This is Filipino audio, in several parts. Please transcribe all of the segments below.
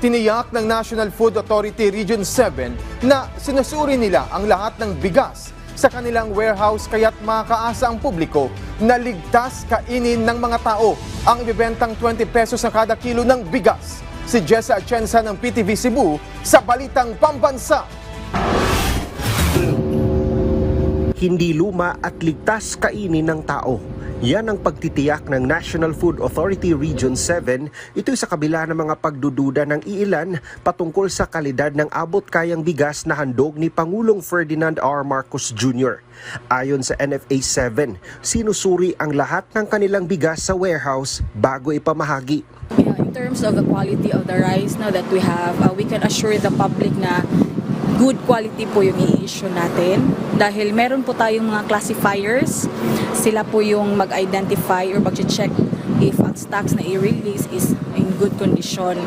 Tiniyak ng National Food Authority Region 7 na sinusuri nila ang lahat ng bigas sa kanilang warehouse kaya't makakaasa ang publiko na ligtas kainin ng mga tao ang ibibentang 20 pesos sa kada kilo ng bigas. Si Jessa Atienza ng PTV Cebu sa Balitang Pambansa. Hindi luma at ligtas kainin ng tao. Yan ang pagtitiyak ng National Food Authority Region 7. Ito'y sa kabila ng mga pagdududa ng iilan patungkol sa kalidad ng abot-kayang bigas na handog ni Pangulong Ferdinand R. Marcos Jr. Ayon sa NFA 7, sinusuri ang lahat ng kanilang bigas sa warehouse bago ipamahagi. In terms of the quality of the rice now that we have, we can assure the public na good quality po yung i-issue natin dahil meron po tayong mga classifiers. Sila po yung mag-identify or mag-check if ang stocks na i-release is in good condition.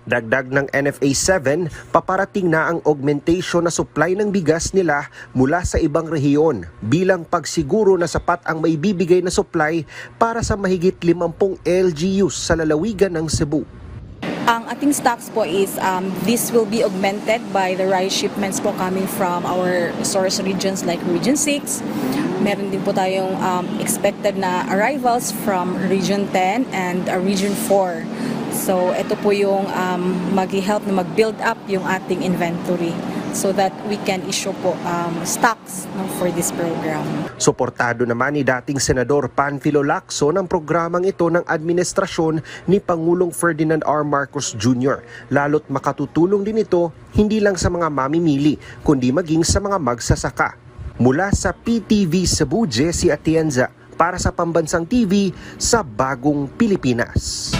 Dagdag ng NFA 7, paparating na ang augmentation na supply ng bigas nila mula sa ibang rehiyon bilang pagsiguro na sapat ang maibibigay na supply para sa mahigit 50 LGUs sa lalawigan ng Cebu. Ang ating stocks po is this will be augmented by the rice shipments po coming from our source regions like Region 6. Meron din po tayong expected na arrivals from Region 10 and Region 4. So ito po yung mag-help na mag-build up yung ating inventory so that we can issue po stocks for this program. Suportado naman ni dating Senador Panfilo Lacson ang programang ito ng administrasyon ni Pangulong Ferdinand R. Marcos Jr. Lalo't makatutulong din ito hindi lang sa mga mamimili kundi maging sa mga magsasaka. Mula sa PTV Cebu, Jesse Atienza para sa Pambansang TV sa Bagong Pilipinas.